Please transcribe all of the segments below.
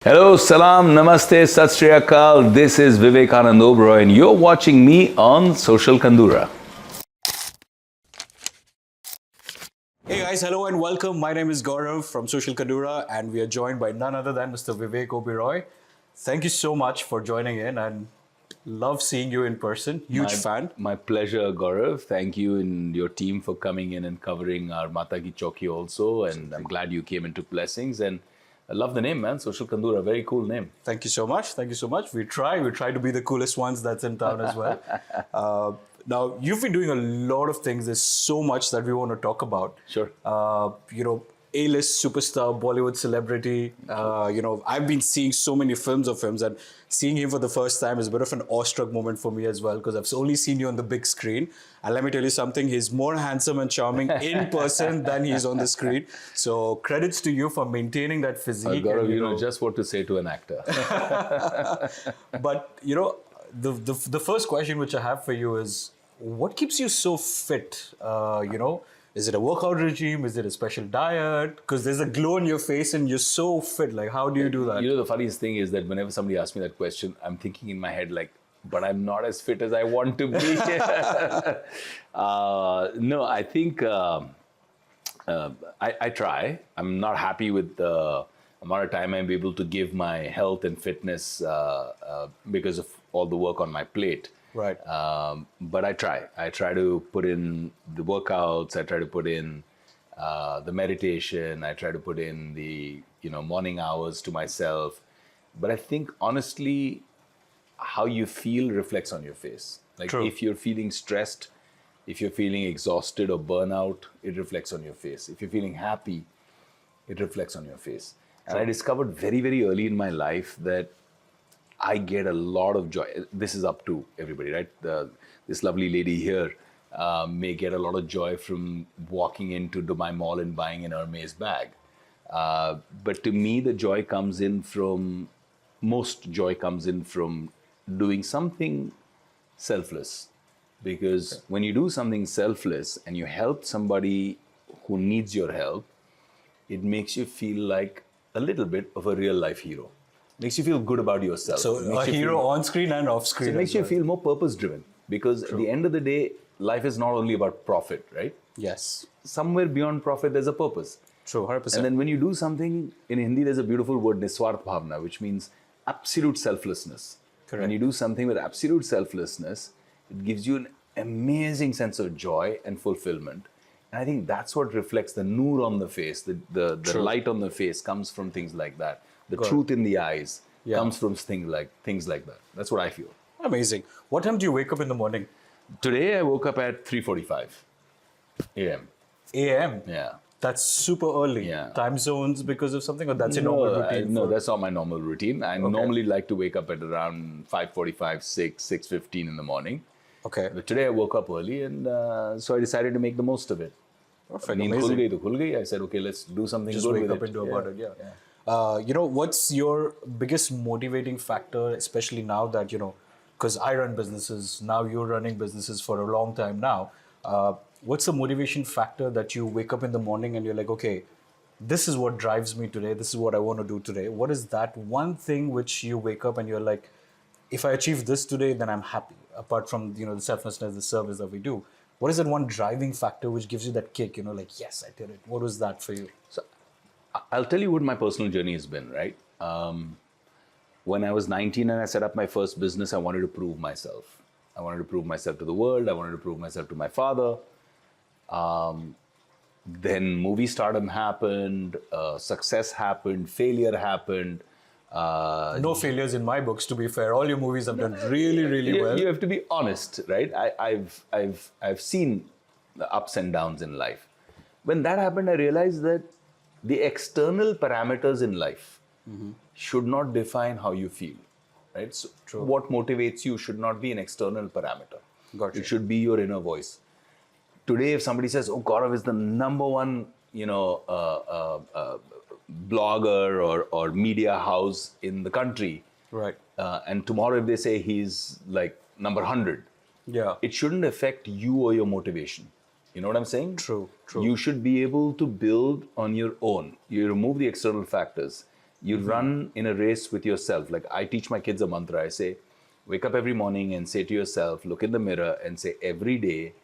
Hello, salam, namaste, sat shri akal. This is Vivek Oberoi, and you're watching me on Social Kandura. Hey guys, hello and welcome. My name is Gaurav from Social Kandura, and we are joined by none other than Mr. Vivek Oberoi. Thank you so much for joining in, and love seeing you in person. Huge fan. My pleasure, Gaurav. Thank you and your team for coming in and covering our Mata Ki Chauki also. And I'm glad you came and took blessings. And I love the name, man. Social Kandura, very cool name. Thank you so much. Thank you so much. We try to be the coolest ones that's in town as well. Now, you've been doing a lot of things. There's so much that we want to talk about. Sure. A-list superstar, Bollywood celebrity. I've been seeing so many films of him, and seeing him for the first time is a bit of an awestruck moment for me as well, because I've only seen you on the big screen. And let me tell you something, he's more handsome and charming in person than he's on the screen. So credits to you for maintaining that physique. Gaurav, you know just what to say to an actor. But, the first question which I have for you is, what keeps you so fit? Is it a workout regime? Is it a special diet? Because there's a glow on your face and you're so fit. Like, how do you do that? You know, the funniest thing is that whenever somebody asks me that question, I'm thinking in my head like, but I'm not as fit as I want to be. No, I think I try. I'm not happy with the amount of time I'm able to give my health and fitness because of all the work on my plate. Right. But I try. I try to put in the workouts. I try to put in the meditation. I try to put in the morning hours to myself. But I think honestly, how you feel reflects on your face. Like True. If you're feeling stressed, if you're feeling exhausted or burnout, it reflects on your face. If you're feeling happy, it reflects on your face. And I discovered very, very early in my life that I get a lot of joy. This is up to everybody, right? This lovely lady here may get a lot of joy from walking into my mall and buying an Hermes bag. But to me, most joy comes in from doing something selfless. Because when you do something selfless and you help somebody who needs your help, it makes you feel like a little bit of a real life hero. Makes you feel good about yourself. So a hero on screen and off screen. So it makes you feel more purpose driven, because at the end of the day, life is not only about profit, right? Yes. Somewhere beyond profit, there's a purpose. True, 100%. And then when you do something, in Hindi, there's a beautiful word, niswarth bhavna, which means absolute selflessness. Correct. When you do something with absolute selflessness, it gives you an amazing sense of joy and fulfillment. And I think that's what reflects the noor on the face, the light on the face comes from things like that. The truth in the eyes comes from things like that. That's what I feel. Amazing. What time do you wake up in the morning? Today I woke up at 3:45 a.m. AM? Yeah. That's super early. Yeah. Time zones because of something, or that's your normal routine? No, that's not my normal routine. I normally like to wake up at around 5:45, 6:15 in the morning. Okay. But today I woke up early, and so I decided to make the most of it. Perfect. Neend Amazing. khul gayi to khul gayi. I said, okay, let's do something Just good wake with up it. and do about it. Yeah. What's your biggest motivating factor, especially now that, because I run businesses, now you're running businesses for a long time now. What's the motivation factor that you wake up in the morning and you're like, okay, this is what drives me today. This is what I want to do today. What is that one thing which you wake up and you're like, if I achieve this today, then I'm happy. Apart from, the selflessness, the service that we do. What is that one driving factor which gives you that kick, like, yes, I did it. What was that for you? So I'll tell you what my personal journey has been, right? When I was 19 and I set up my first business, I wanted to prove myself. I wanted to prove myself to the world. I wanted to prove myself to my father. Then movie stardom happened, success happened, failure happened. No failures in my books, to be fair. All your movies have done really, really well. You have to be honest, right? I've seen the ups and downs in life. When that happened, I realized that the external parameters in life should not define how you feel, right? So what motivates you should not be an external parameter. Gotcha. It should be your inner voice. Today, if somebody says, "Oh, Gaurav is the number one, blogger or media house in the country," Right. And tomorrow if they say he's like number 100, Yeah. it shouldn't affect you or your motivation. You know what I'm saying? True. You should be able to build on your own. You remove the external factors. You run in a race with yourself. Like I teach my kids a mantra. I say, wake up every morning and say to yourself, look in the mirror and say, every day,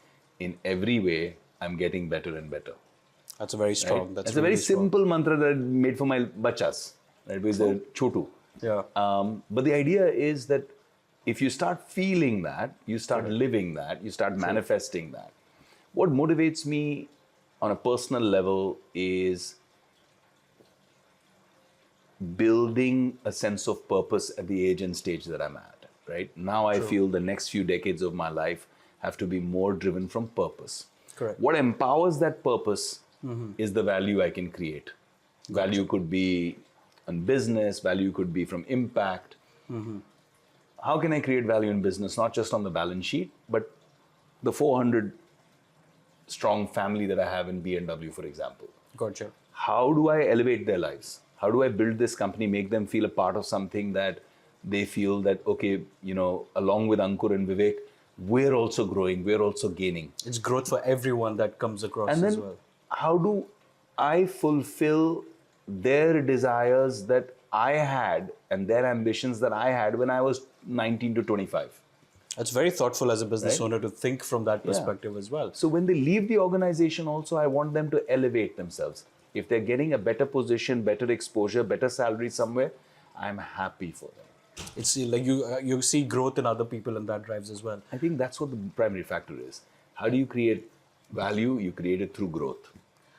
in every way, I'm getting better and better. That's a very strong. Right? That's a really very strong. simple mantra that I made for my bachas, right? With the chotu. Yeah. But the idea is that if you start feeling that, you start living that, you start manifesting that. What motivates me on a personal level is building a sense of purpose at the age and stage that I'm at, right? Now I feel the next few decades of my life have to be more driven from purpose. Correct. What empowers that purpose is the value I can create. Value could be in business, value could be from impact. How can I create value in business, not just on the balance sheet, but the 400 strong family that I have in BMW, for example? Gotcha. How do I elevate their lives? How do I build this company, make them feel a part of something that they feel that, okay, you know, along with Ankur and Vivek, we're also growing, we're also gaining. It's growth for everyone that comes across And then as well. how do I fulfill their desires that I had and their ambitions that I had when I was 19 to 25? It's very thoughtful as a business Right? owner to think from that perspective as well. So when they leave the organization also, I want them to elevate themselves. If they're getting a better position, better exposure, better salary somewhere, I'm happy for them. It's like you see growth in other people and that drives as well. I think that's what the primary factor is. How do you create value? You create it through growth.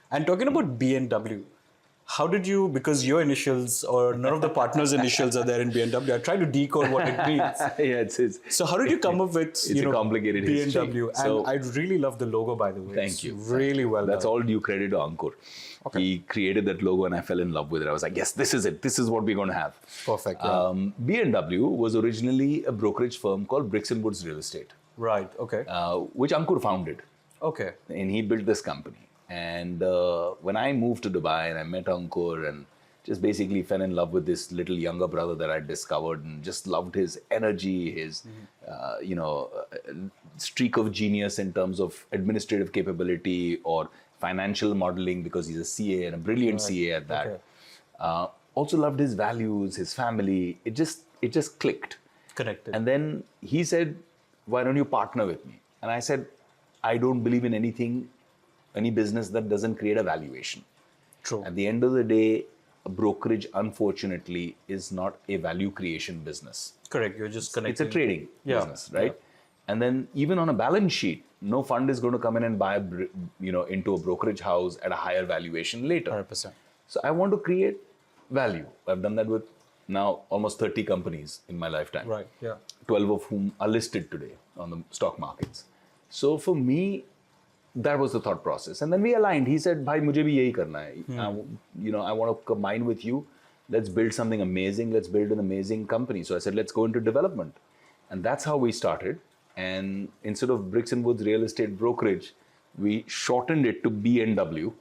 And talking about BMW, how did you, because your initials or none of the partners' initials are there in BMW, I tried to decode what it means. It's So how did you come up with a complicated BMW? history. And So- I really love the logo, by the way. Thank It's you. Really well That's done. all due credit to Ankur. He created that logo and I fell in love with it. I was like, yes, this is it. This is what we're going to have. Perfect. Yeah. BMW was originally a brokerage firm called Bricks and Woods Real Estate, Right. Okay. which Ankur founded. Okay. And he built this company. And when I moved to Dubai and I met Ankur and just basically fell in love with this little younger brother that I discovered and just loved his energy, his, streak of genius in terms of administrative capability or financial modeling because he's a CA and a brilliant CA at that. Okay. Also loved his values, his family. It just clicked. Connected. And then he said, why don't you partner with me? And I said, I don't believe in any business that doesn't create a valuation. True. At the end of the day, a brokerage, unfortunately, is not a value creation business. Correct. You're just connecting. It's a trading business, right? And then even on a balance sheet, no fund is going to come in and buy, into a brokerage house at a higher valuation later. 100%. So I want to create value. I've done that with now almost 30 companies in my lifetime. Right. Yeah. 12 of whom are listed today on the stock markets. So for me, that was the thought process. And then we aligned. He said, Bhai, mujhe bhi yahi karna hai. I want to combine with you. Let's build something amazing. Let's build an amazing company. So I said, let's go into development. And that's how we started. And instead of Bricks and Woods Real Estate Brokerage, we shortened it to B&W.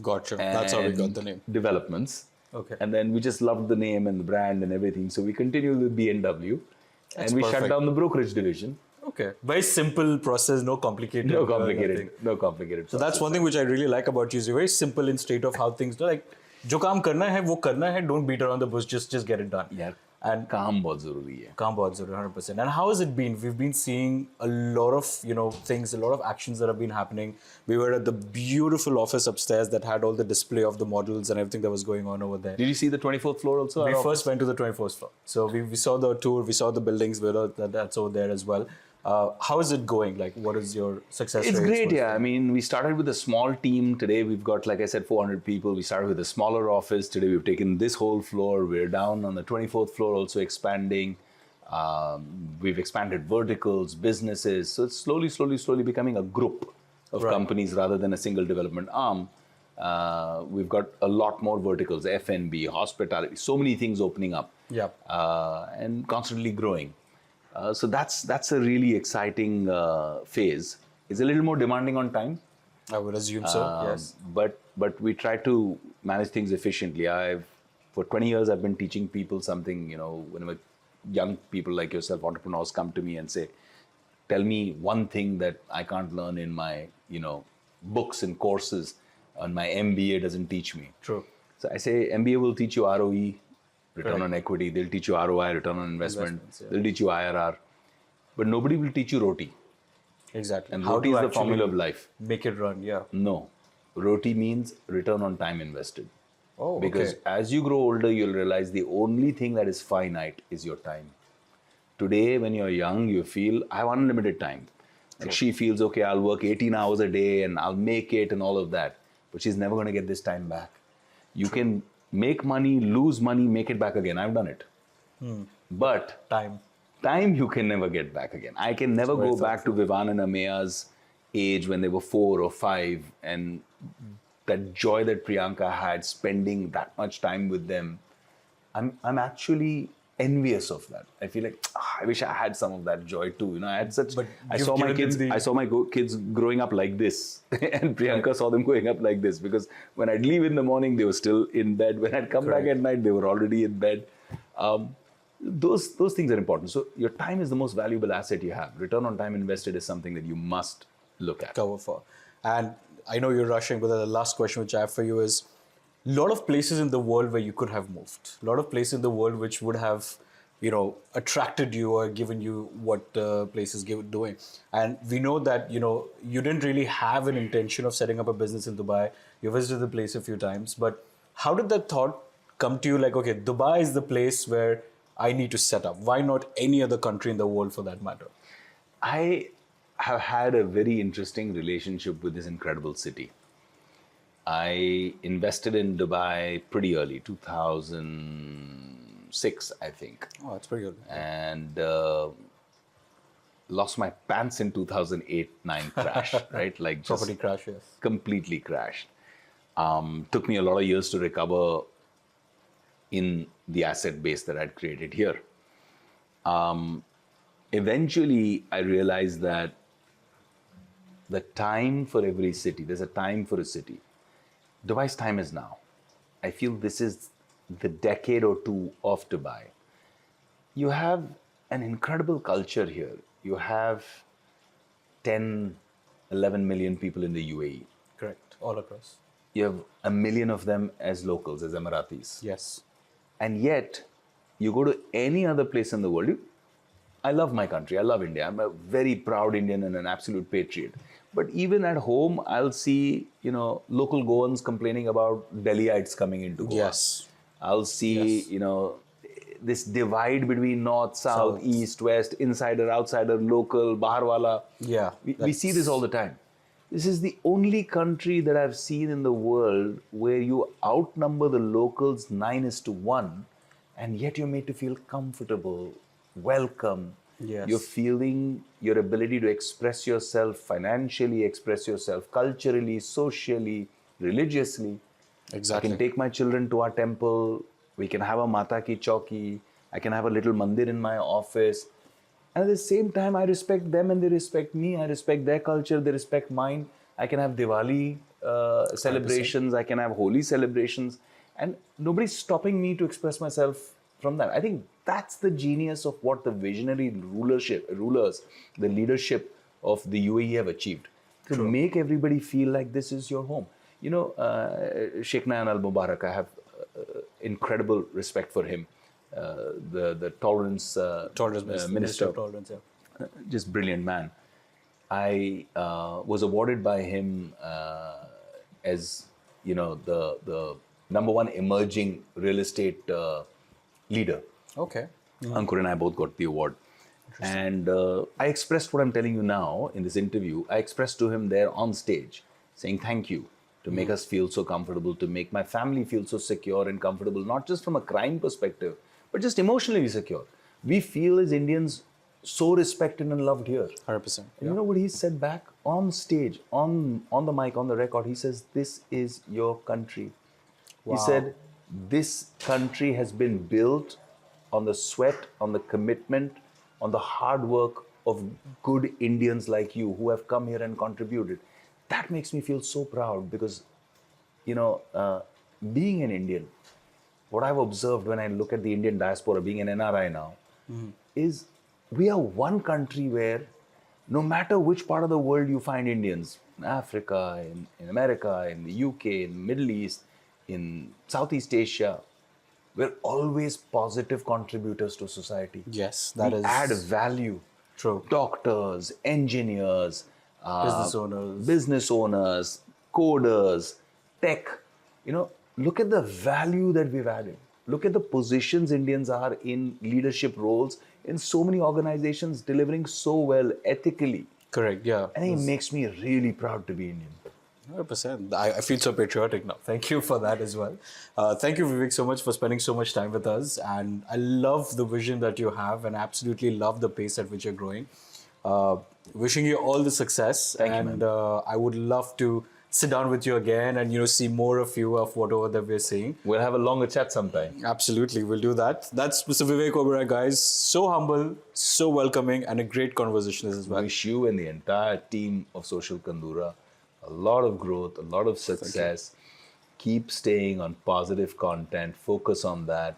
Gotcha. That's how we got the name. Developments. Okay. And then we just loved the name and the brand and everything. So we continued with B&W. And we shut perfect. down the brokerage division. Okay. Very simple process, no complicated. No nothing. complicated. So that's one thing which I really like about you. Is you're very simple in state of how things do. Like, जो काम करना है वो करना है. Don't beat around the bush. Just get it done. यार And काम बहुत जरूरी है. काम बहुत जरूरी 100%. And how has it been? We've been seeing a lot of things, a lot of actions that have been happening. We were at the beautiful office upstairs that had all the display of the models and everything that was going on over there. Did you see the 24th floor also? We first went to the 24th floor. So we saw the tour, we saw the buildings, that's over there as well. How is it going? Like, what is your success rate? It's great, yeah. I mean, we started with a small team. Today we've got, like I said, 400 people. We started with a smaller office. Today we've taken this whole floor. We're down on the 24th floor, also expanding. We've expanded verticals, businesses. So it's slowly becoming a group of companies rather than a single development arm. We've got a lot more verticals, F&B, hospitality, so many things opening up. Yeah. And constantly growing. So that's a really exciting phase. It's a little more demanding on time. I would assume so, yes. But we try to manage things efficiently. For 20 years, I've been teaching people something, whenever young people like yourself, entrepreneurs come to me and say, tell me one thing that I can't learn in my, books and courses, and my MBA doesn't teach me. True. So I say MBA will teach you ROE, return on equity. They'll teach you ROI, return on investment. Investments, yeah. They'll teach you IRR. But nobody will teach you roti. Exactly. And How roti to is the actually formula of life. make it run? Yeah. No. Roti means return on time invested. Oh, Because okay. as you grow older, you'll realize the only thing that is finite is your time. Today, when you're young, you feel, I have unlimited time. Like she feels, okay, I'll work 18 hours a day and I'll make it and all of that. But she's never going to get this time back. You can make money, lose money, make it back again. I've done it. But time you can never get back again. I can never go back to Vivan and Ameya's age when they were 4 or 5 and that joy that Priyanka had spending that much time with them. I'm actually envious of that. I feel like I wish I had some of that joy too. You know, I had such. But I you've saw my given kids. them the- I saw my kids growing up like this, and Priyanka saw them growing up like this. Because when I'd leave in the morning, they were still in bed. When I'd come back at night, they were already in bed. Those things are important. So your time is the most valuable asset you have. Return on time invested is something that you must look at. Cover for. And I know you're rushing, but the last question which I have for you is, a lot of places in the world where you could have moved, a lot of places in the world which would have, attracted you or given you what places doing. And we know that, you didn't really have an intention of setting up a business in Dubai. You visited the place a few times, but how did that thought come to you? Like, okay, Dubai is the place where I need to set up. Why not any other country in the world for that matter? I have had a very interesting relationship with this incredible city. I invested in Dubai pretty early, 2006, I think. Oh, that's pretty good. And lost my pants in 2008-9 crash, right? Like just Property crash, yes. completely crashed. Took me a lot of years to recover in the asset base that I'd created here. Eventually, I realized that the time for every city, there's a time for a city. Dubai's time is now. I feel this is the decade or two of Dubai. You have an incredible culture here. You have 10, 11 million people in the UAE. Correct. All across. You have 1 million of them as locals, as Emiratis. Yes. And yet, you go to any other place in the world, I love my country. I love India. I'm a very proud Indian and an absolute patriot. But even at home, I'll see, local Goans complaining about Delhiites coming into Goa. Yes. I'll see, this divide between north, south, east, west, insider, outsider, local, Baharwala. Yeah. We see this all the time. This is the only country that I've seen in the world where you outnumber the locals 9:1, and yet you're made to feel comfortable, welcome. Yes. You're feeling your ability to express yourself financially, express yourself culturally, socially, religiously. Exactly. I can take my children to our temple. We can have a Mata Ki Chauki. I can have a little mandir in my office. And at the same time, I respect them and they respect me. I respect their culture. They respect mine. I can have Diwali celebrations. 100%. I can have Holi celebrations. And nobody's stopping me to express myself from that. I think that's the genius of what the visionary rulers, the leadership of the UAE have achieved. To make everybody feel like this is your home. Sheikh Nayan al-Mubarak, I have incredible respect for him. The tolerance minister. Of tolerance, yeah. Just brilliant man. I was awarded by him as, the number one emerging real estate leader. Okay. Ankur and I both got the award. And I expressed what I'm telling you now in this interview. I expressed to him there on stage, saying thank you to make us feel so comfortable, to make my family feel so secure and comfortable, not just from a crime perspective, but just emotionally secure. We feel as Indians so respected and loved here. 100%. And you know what he said back on stage, on the mic, on the record? He says, "This is your country." Wow. He said, "This country has been built on the sweat, on the commitment, on the hard work of good Indians like you who have come here and contributed." That makes me feel so proud because, being an Indian, what I've observed when I look at the Indian diaspora, being an NRI now, is we are one country where no matter which part of the world you find Indians, in Africa, in America, in the UK, in the Middle East, in Southeast Asia, We're always positive contributors to society. Yes, that We is add value. true. Doctors, engineers, Business owners. coders, tech. Look at the value that we've added. Look at the positions Indians are in leadership roles in so many organizations, delivering so well ethically. Correct. Yeah. I think it makes me really proud to be Indian. 100%. I feel so patriotic now. Thank you for that as well. Thank you, Vivek, so much for spending so much time with us. And I love the vision that you have and absolutely love the pace at which you're growing. Wishing you all the success. Thank you, and man. I would love to sit down with you again and see more of you of whatever that we're seeing. We'll have a longer chat sometime. Absolutely, we'll do that. That's Mr. Vivek Oberoi, guys. So humble, so welcoming, and a great conversationalist as well. Wish you and the entire team of Social Kandura a lot of growth, a lot of success. Keep staying on positive content, focus on that.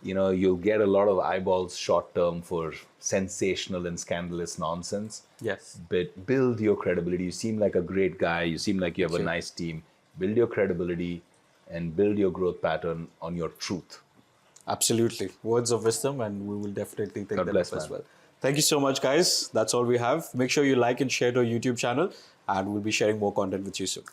You'll get a lot of eyeballs short term for sensational and scandalous nonsense. Yes. But build your credibility. You seem like a great guy. You seem like you have a nice team. Build your credibility and build your growth pattern on your truth. Absolutely. Words of wisdom, and we will definitely take God that bless, up as man. well. Thank you so much, guys. That's all we have. Make sure you like and share to our YouTube channel, and we'll be sharing more content with you soon.